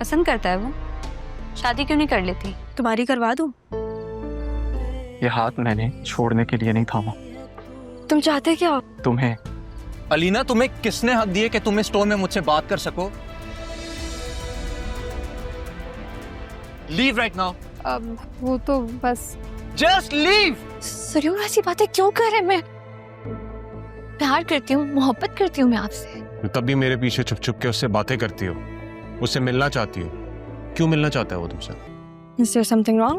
पसंद करता है वो, शादी क्यों नहीं कर लेती? तुम्हारी करवा दूं? ये हाथ मैंने छोड़ने के लिए नहीं थामा। तुम चाहते क्या हो? तुम्हें। अलीना, तुम्हें किसने हक दिए कि तुम इस स्टोर में मुझसे बात कर सको? Leave right now. अब वो तो बस जस्ट लीव। सरयू ऐसी बातें क्यों कर रहे? मैं प्यार करती हूँ, मोहब्बत करती हूँ मैं आपसे। तब भी मेरे पीछे छुप छुप के उससे बातें करती हो, उससे मिलना चाहती हो। क्यों मिलना चाहता है वो तुमसे? Is there something wrong?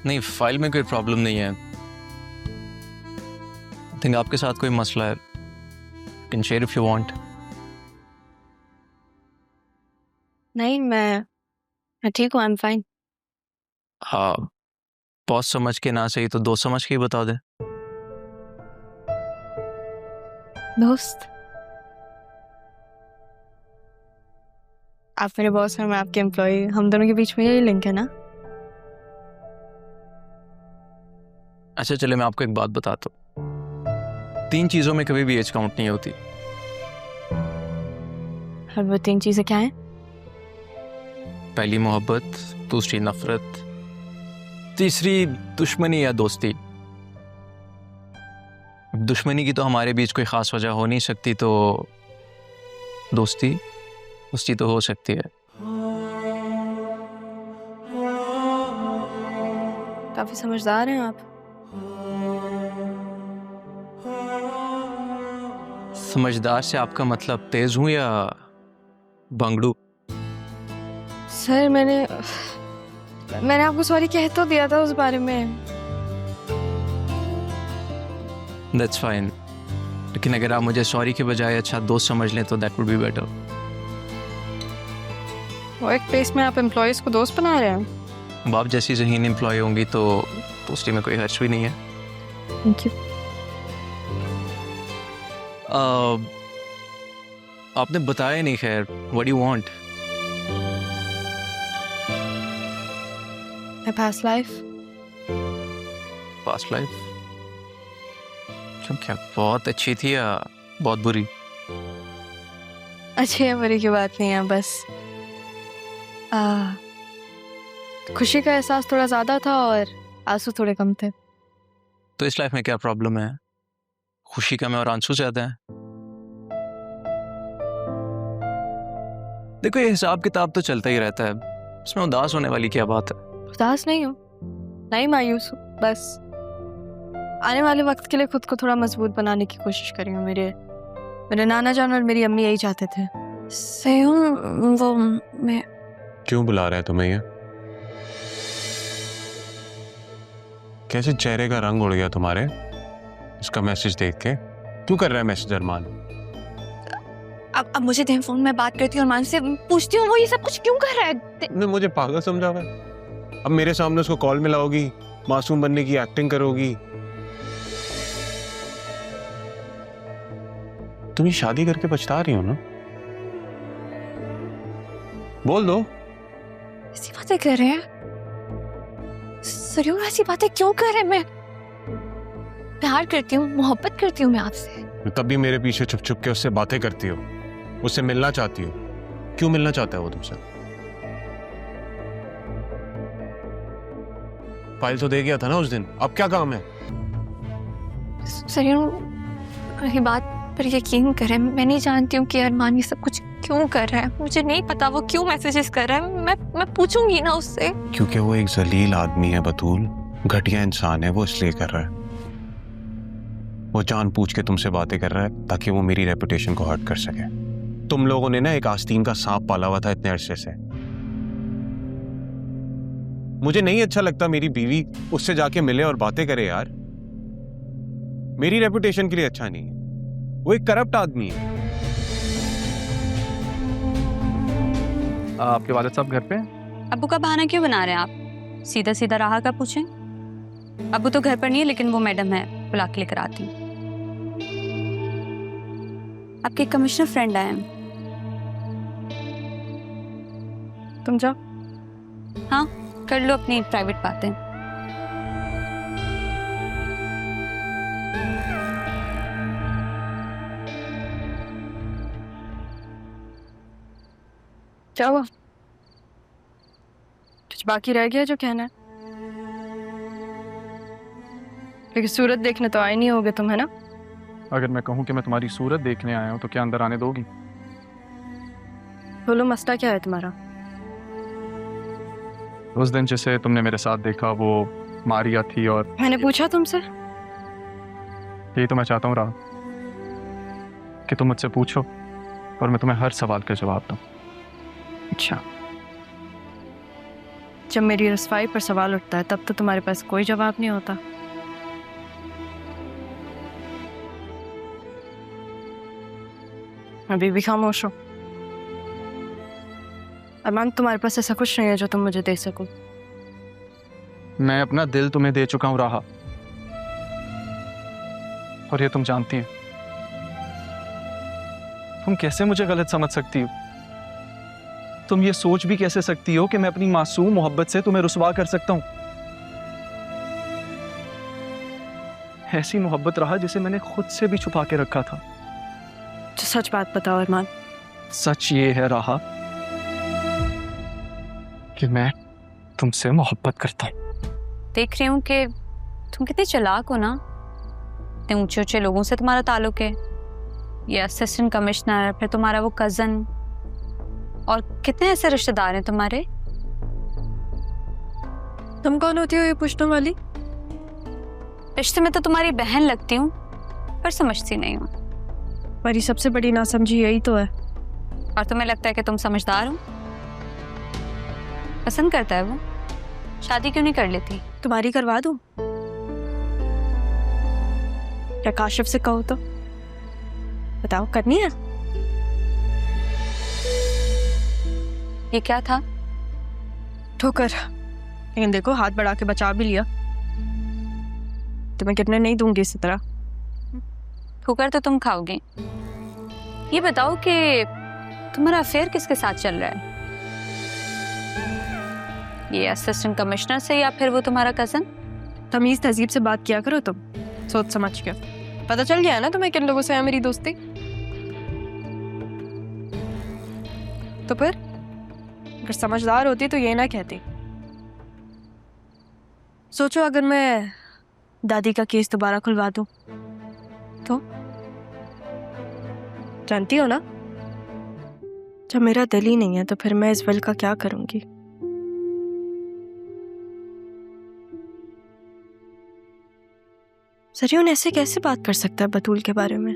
नहीं, फाइल में कोई प्रॉब्लम नहीं है। आई थिंक आपके साथ कोई मसला है। Can share if you want. नहीं, मैं ठीक हूँ, आई एम फाइन। हाँ, बॉस समझ के ना सही तो दोस्त समझ के ही बता दे। दोस्त? आप मेरे बॉस हैं, मैं आपके एम्प्लॉय, हम दोनों के बीच में यही लिंक है ना? अच्छा चले, मैं आपको एक बात बताता हूँ। 3 चीजों में कभी भी एज काउंट नहीं होती। और वो 3 चीजें क्या हैं? पहली मोहब्बत, दूसरी नफरत, तीसरी दुश्मनी या दोस्ती। दुश्मनी की तो हमारे बीच कोई खास वजह हो नहीं सकती, तो दोस्ती तो हो सकती है। काफी समझदार हैं आप। समझदार से आपका मतलब तेज हूं या बंगड़ू? सर मैंने आपको सॉरी कह तो दिया था उस बारे में। दैट्स फाइन, लेकिन अगर आप मुझे सॉरी के बजाय अच्छा दोस्त समझ लें तो that would be better. Work place में आप एम्प्लॉयज को दोस्त बना रहे हैं? अब आप जैसी ज़हीन एम्प्लॉय होंगी तो दोस्ती में कोई हर्ज भी नहीं है। Thank you. आपने बताया नहीं, खैर what do you want? My past life. Past life? क्यों, क्या बहुत अच्छी थी या बहुत बुरी? अच्छी या बुरी की बात नहीं है, बस खुशी का एहसास थोड़ा ज्यादा था और आंसू थोड़े कम थे। तो इस लाइफ में क्या प्रॉब्लम है? खुशी कम है और आंसू ज्यादा है? देखो, ये हिसाब किताब तो चलता ही रहता है, इसमें उदास होने वाली क्या बात है? उदास नहीं हूँ, नहीं मायूस हूँ, बस आने वाले वक्त के लिए खुद को थोड़ा मजबूत बनाने की कोशिश कर रही हूँ। मेरे नाना जान और मेरी अम्मी यही चाहते थे। सही हूँ, वो मैं। क्यों बुला रहा है तुम्हें ये? कैसे चेहरे का रंग उड़ गया तुम्हारे इसका मैसेज देख के? क्यों कर रहा है मैसेज अरमान? अब मुझे दे फोन में बात करती हूँ, अरमान से पूछती हूँ वो ये सब कुछ क्यों कर रहा है। तुमने मुझे पागल समझा हुआ है? अब मेरे सामने उसको कॉल मिलाओगी, मासूम बनने की एक्टिंग करोगी। तुम ये शादी करके पछता रही हो ना? बोल दो। ऐसी बातें कर रहे हैं सरयू, ऐसी बातें क्यों कर रहे हैं? मैं प्यार करती हूँ, मोहब्बत करती हूँ मैं आपसे। तब भी मेरे पीछे छुप छुप के उससे बातें करती हो, उससे मिलना चाहती हो। क्यों मिलना चाहता है वो तुमसे? फाइल तो दे गया था ना उस दिन, अब क्या काम है? सरयू, ये बात पर यकीन करें, मैं नहीं जानती हूँ कि अरमान ये सब कुछ क्यों कर रहा है। मुझे नहीं पता वो क्यों मैसेजेस कर रहा है। मैं पूछूंगी ना उससे। क्योंकि वो एक जलील आदमी है बतूल, घटिया इंसान है, वो इसलिए कर रहा है। वो जान पूछ के तुमसे बातें कर रहा है ताकि वो मेरी रेपुटेशन को हर्ट कर सके। तुम लोगों ने ना एक आस्तीन का सांप पाला हुआ था इतने अरसे से। मुझे नहीं अच्छा लगता मेरी बीवी उससे जाके मिले और बातें करे यार। मेरी रेपुटेशन के लिए अच्छा नहीं है। वो एक करप्ट आदमी है। आपके वालिद साहब घर पे? अब्बू का बहाना क्यों बना रहे हैं आप? सीधा सीधा राह का पूछें। अब्बू तो घर पर नहीं है, लेकिन वो मैडम है, बुला के लेकर आती हूँ। आपके कमिश्नर फ्रेंड आए हैं। तुम जाओ। हाँ, कर लो अपनी प्राइवेट बातें। क्या हुआ? कुछ बाकी रह गया जो कहना है? लेकिन सूरत देखने तो आए नहीं होगे तुम, है ना? अगर मैं कहूँ कि मैं तुम्हारी सूरत देखने आया हूँ तो क्या अंदर आने दोगी? बोलो, मसला क्या है तुम्हारा? उस दिन जिसे तुमने मेरे साथ देखा वो मारिया थी, और मैंने पूछा तुमसे? यही तो मैं चाहता हूँ राह, कि तुम मुझसे पूछो और मैं तुम्हें हर सवाल का जवाब दूँ। अच्छा, जब मेरी रसवाई पर सवाल उठता है तब तो तुम्हारे पास कोई जवाब नहीं होता। अभी भी खामोश हो। अरमान, तुम्हारे पास ऐसा कुछ नहीं है जो तुम मुझे दे सको। मैं अपना दिल तुम्हें दे चुका हूँ राह, और ये तुम जानती हैं। तुम कैसे मुझे गलत समझ सकती हो? तुम ये सोच भी कैसे सकती हो कि मैं अपनी मासूम मोहब्बत से तुम्हें रुसवा कर सकता हूं? ऐसी मोहब्बत रहा जिसे मैंने खुद से भी छुपा के रखा था। तो सच बात बताओ अरमान। सच ये है राहा कि मैं तुमसे मोहब्बत करता हूं। देख रही हूँ कि तुम कितने चालाक हो ना। इतने ऊंचे ऊंचे लोगों से तुम्हारा ताल्लुक है। ये असिस्टेंट कमिश्नर, फिर तुम्हारा वो कजन, और कितने ऐसे रिश्तेदार हैं तुम्हारे। तुम कौन होती हो ये पूछने वाली? रिश्ते में तो तुम्हारी बहन लगती हूँ, पर समझती नहीं हूँ। मेरी सबसे बड़ी नासमझी यही तो है। और तुम्हें लगता है कि तुम समझदार हो? पसंद करता है वो, शादी क्यों नहीं कर लेती? तुम्हारी करवा दूं? या काशिफ से कहो तो? बताओ, करनी है? ये क्या था? ठोकर। लेकिन देखो, हाथ बढ़ा के बचा भी लिया। तुम्हें कितने नहीं दूंगी इसी तरह। ठोकर तो तुम खाओगे। ये बताओ कि तुम्हारा अफेयर किसके साथ चल रहा है? ये असिस्टेंट कमिश्नर से या फिर वो तुम्हारा कजन? तमीज तहजीब से बात किया करो तुम, सोच समझ के। पता चल गया है ना तुम्हें किन लोगों से है मेरी दोस्ती? तो फिर अगर समझदार होती तो ये ना कहती। सोचो, अगर मैं दादी का केस दोबारा खुलवा दूं तो? जानती हो ना, जब मेरा दिल ही नहीं है तो फिर मैं इस विल का क्या करूंगी? सरियन ऐसे कैसे बात कर सकता है बतूल के बारे में?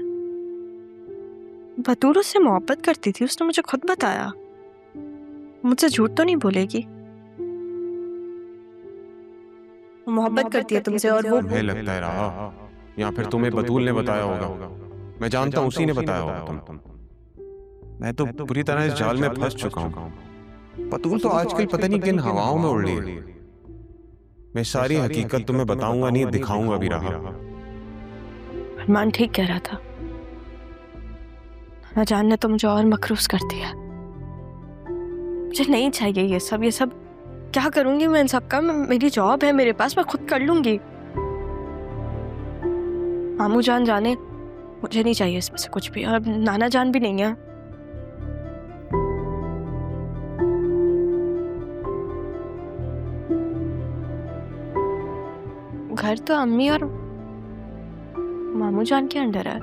बतूल उससे मोहब्बत करती थी, उसने मुझे खुद बताया। मुझसे झूठ तो नहीं बोलेगी। वो मोहब्बत करती है तुमसे, और वो तुम्हें लगता है रहा, या फिर तुम्हें बतूल ने बताया होगा। मैं जानता हूँ उसी ने बताया होगा। तुम मैं तो पूरी तरह इस जाल में फंस चुका हूँ। बतूल तो आजकल पता नहीं किन हवाओं में उड़ रही है। मैं सारी हकीकत तुम्हें बताऊंगा नहीं, दिखाऊंगा भी रहा। अरमान ठीक कह रहा था। न जानने तो मुझे और मकरूस कर दिया। मुझे नहीं चाहिए ये सब। क्या करूंगी मैं इन सब का? मेरी जॉब है मेरे पास, मैं खुद कर लूंगी। मामू जान जाने, मुझे नहीं चाहिए इसमें से कुछ भी। और नाना जान भी नहीं है। घर तो अम्मी और मामू जान के अंडर है।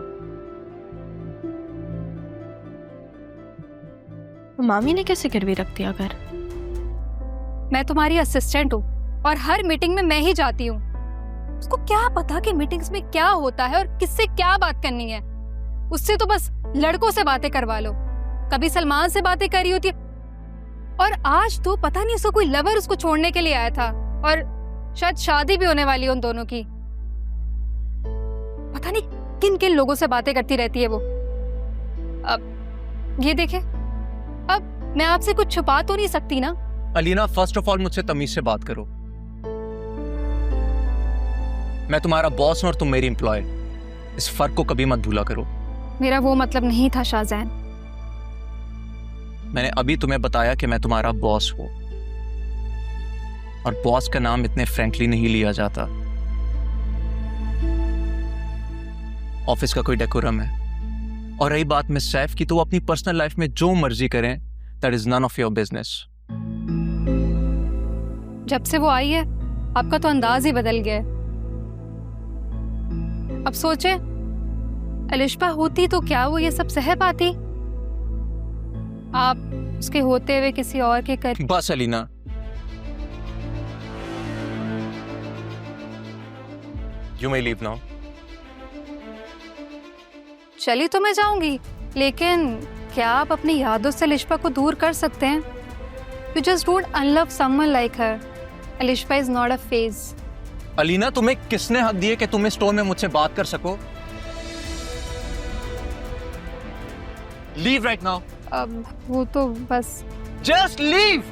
मामी ने कैसे गिरवी रख दिया घर? मैं तुम्हारी असिस्टेंट हूँ और हर मीटिंग में मैं ही जाती हूँ। उसको क्या पता कि मीटिंग्स में क्या होता है और किससे क्या बात करनी है। उससे तो बस लड़कों से बातें करवा लो। कभी सलमान से बातें करी होती है, और आज तो पता नहीं उसको कोई लवर उसको छोड़ने के लिए आया था, और शायद शादी भी होने वाली है उन दोनों की। पता नहीं किन किन लोगों से बातें करती रहती है वो। अब ये देखे, अब मैं आपसे कुछ छुपा तो नहीं सकती ना। अलीना, फर्स्ट ऑफ ऑल मुझसे तमीज से बात करो। मैं तुम्हारा बॉस हूं और तुम मेरी एम्प्लॉय। इस फर्क को कभी मत भूला करो। मेरा वो मतलब नहीं था शाहजहान। मैंने अभी तुम्हें बताया कि मैं तुम्हारा बॉस हूं, और बॉस का नाम इतने फ्रैंकली नहीं लिया जाता। ऑफिस का कोई डेकोरम है। और रही बात मिस सैफ की, तो वो अपनी पर्सनल लाइफ में जो मर्जी करें, That is none of your business. जब से वो आई है आपका तो अंदाज ही बदल गया है। अब सोचे अलिश्बा होती तो क्या वो ये सब सह पाती? आप उसके होते हुए किसी और के कर। बस Alina, you may leave now. चली तो मैं जाऊंगी, लेकिन क्या आप अपनी यादों से अलिश्बा को दूर कर सकते हैं? You just don't unlove someone like her. Alishba is not a phase. Alina, तुम्हें किसने हक दिए कि तुम इस टोन में मुझसे बात कर सको? Leave right now. अब वो तो बस Just leave.